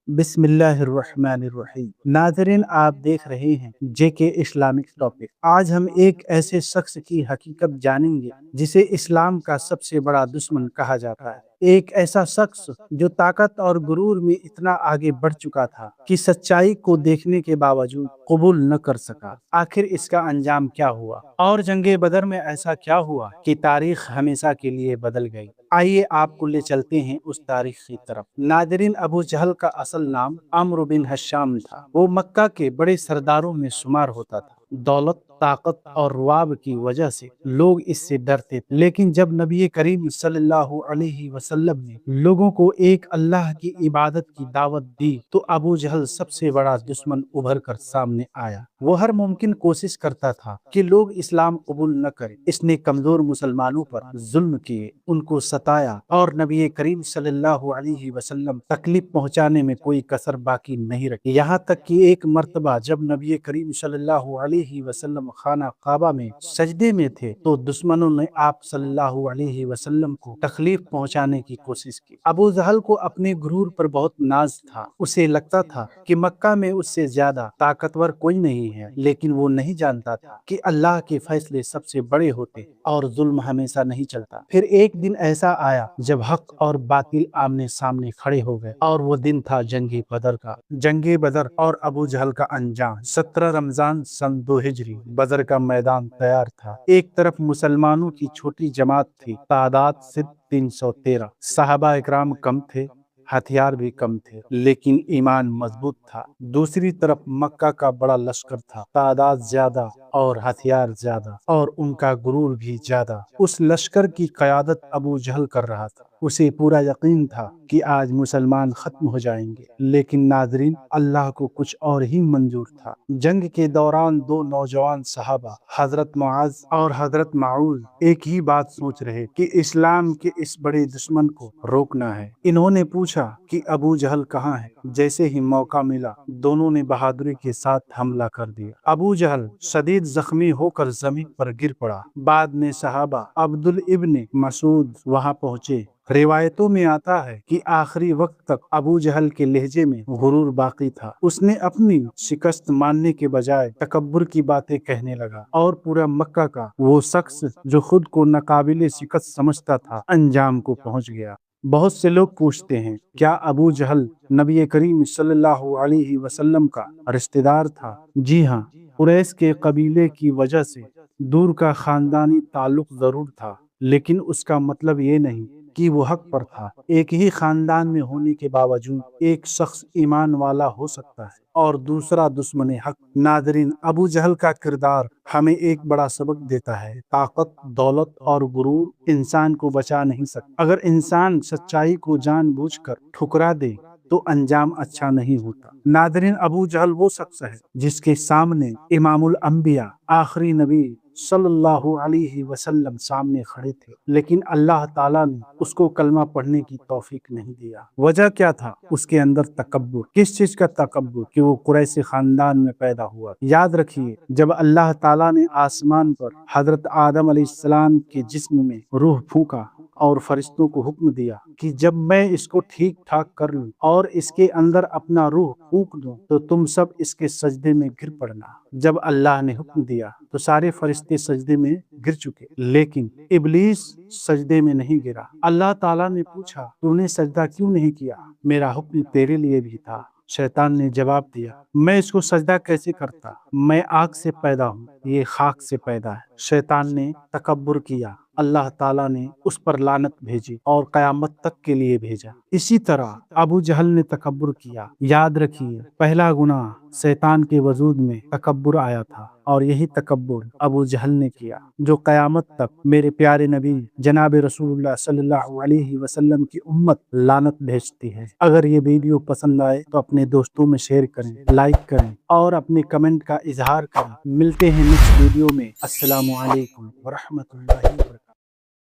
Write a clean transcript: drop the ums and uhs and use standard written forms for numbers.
बिस्मिल्लाहिर्रहमानिर्रहीम। नाज़रीन, आप देख रहे हैं जेके इस्लामिक टॉपिक। आज हम एक ऐसे शख्स की हकीकत जानेंगे जिसे इस्लाम का सबसे बड़ा दुश्मन कहा जाता है। एक ऐसा शख्स जो ताकत और गुरूर में इतना आगे बढ़ चुका था कि सच्चाई को देखने के बावजूद कबूल न कर सका। आखिर इसका अंजाम क्या हुआ और जंगे बदर में ऐसा क्या हुआ कि तारीख हमेशा के लिए बदल गई। आइए आपको ले चलते हैं उस तारीख की तरफ। नादरीन, अबू जहल का असल नाम अम्र बिन हश्शाम था। वो मक्का के बड़े सरदारों में शुमार होता था। दौलत, ताकत और रुआब की वजह से लोग इससे डरते थे। लेकिन जब नबी करीम सल्लल्लाहु अलैहि वसल्लम ने लोगों को एक अल्लाह की इबादत की दावत दी तो अबू जहल सबसे बड़ा दुश्मन उभर कर सामने आया। वो हर मुमकिन कोशिश करता था कि लोग इस्लाम कबूल न करें। इसने कमजोर मुसलमानों पर जुल्म किए, उनको सताया और नबी करीम सल्लल्लाहु अलैहि वसल्लम तकलीफ पहुंचाने में कोई कसर बाकी नहीं रखी। यहाँ तक कि एक मर्तबा जब नबी करीम सल्लल्लाहु अलैहि वसल्लम खाना काबा में सजदे में थे तो दुश्मनों ने आप सल्लल्लाहु अलैहि वसल्लम को तकलीफ पहुंचाने की कोशिश की। अबू जहल को अपने गुरूर पर बहुत नाज था। उसे लगता था कि मक्का में उससे ज्यादा ताकतवर कोई नहीं है, लेकिन वो नहीं जानता था कि अल्लाह के फैसले सबसे बड़े होते और जुल्म हमेशा नहीं चलता। फिर एक दिन ऐसा आया जब हक और बातिल आमने सामने खड़े हो गए और वो दिन था जंगे बदर का। जंगे बदर और अबू जहल का अंजाम। 17 रमजान सन 2 हिजरी बदर का मैदान तैयार था। एक तरफ मुसलमानों की छोटी जमात थी, तादाद सिर्फ 313। सहाबा इकराम कम थे, हथियार भी कम थे, लेकिन ईमान मजबूत था। दूसरी तरफ मक्का का बड़ा लश्कर था, तादाद ज्यादा और हथियार ज्यादा और उनका गुरूर भी ज्यादा। उस लश्कर की क़यादत अबू जहल कर रहा था। उसे पूरा यकीन था कि आज मुसलमान खत्म हो जाएंगे, लेकिन नाजरीन, अल्लाह को कुछ और ही मंजूर था। जंग के दौरान दो नौजवान सहाबा हजरत मुआज और हजरत माऊज एक ही बात सोच रहे कि इस्लाम के इस बड़े दुश्मन को रोकना है। इन्होंने पूछा कि अबू जहल कहाँ है। जैसे ही मौका मिला दोनों ने बहादुरी के साथ हमला कर दिया। अबू जहल शदीद जख्मी होकर जमीन पर गिर पड़ा। बाद में सहाबा अब्दुल इब्न मसूद वहां पहुंचे। रिवायतों में आता है कि आखिरी वक्त तक अबू जहल के लहजे में गुरूर बाकी था। उसने अपनी शिकस्त मानने के बजाय तकब्बुर की बातें कहने लगा और पूरा मक्का का वो शख्स जो खुद को नाकाबिले शिकस्त समझता था अंजाम को पहुंच गया। बहुत से लोग पूछते हैं, क्या अबू जहल नबी करीम सल्लल्लाहु अलैहि वसल्लम का रिश्तेदार था? जी हाँ, कुरैश के कबीले की वजह से दूर का खानदानी ताल्लुक जरूर था, लेकिन उसका मतलब ये नहीं कि वो हक पर था। एक ही खानदान में होने के बावजूद एक शख्स ईमान वाला हो सकता है और दूसरा दुश्मन हक। नादरीन, अबू जहल का किरदार हमें एक बड़ा सबक देता है। ताकत, दौलत और गुरूर इंसान को बचा नहीं सकता। अगर इंसान सच्चाई को जानबूझकर ठुकरा दे तो अंजाम अच्छा नहीं होता। नादरीन, अबू जहल वो शख्स है जिसके सामने इमामुल अंबिया आखिरी नबी सल्लल्लाहु अलैहि वसल्लम सामने खड़े थे, लेकिन अल्लाह ताला ने उसको कलमा पढ़ने की तौफीक नहीं दिया। वजह क्या था? उसके अंदर तकब्बुर। किस चीज का तकब्बुर? कि वो कुरैशी खानदान में पैदा हुआ। याद रखिए, जब अल्लाह ताला ने आसमान पर हजरत आदम अलैहिस्सलाम के जिस्म में रूह फूका और फरिश्तों को हुक्म दिया कि जब मैं इसको ठीक ठाक कर लूं और इसके अंदर अपना रूह फूंक दूं तो तुम सब इसके सजदे में गिर पड़ना। जब अल्लाह ने हुक्म दिया तो सारे फरिश्ते सजदे में गिर चुके, लेकिन इब्लीस सजदे में नहीं गिरा। अल्लाह ताला ने पूछा, तूने सजदा क्यों नहीं किया? मेरा हुक्म तेरे लिए भी था। शैतान ने जवाब दिया, मैं इसको सजदा कैसे करता? मैं आग से पैदा हूँ, ये खाक से पैदा है। शैतान ने तकब्बुर किया। अल्लाह ताला ने उस पर लानत भेजी और कयामत तक के लिए भेजा। इसी तरह अबू जहल ने तकब्बुर किया। याद रखिए, पहला गुनाह शैतान के वजूद में तकब्बुर आया था और यही तकब्बुर अबू जहल ने किया, जो कयामत तक मेरे प्यारे नबी जनाब रसूलुल्लाह सल्लल्लाहु अलैहि वसल्लम की उम्मत लानत भेजती है। अगर ये वीडियो पसंद आए तो अपने दोस्तों में शेयर करें, लाइक करें और अपने कमेंट का इजहार करें। मिलते हैं नेक्स्ट वीडियो में। अस्सलामु अलैकुम व रहमतुल्लाहि व बरकातहू।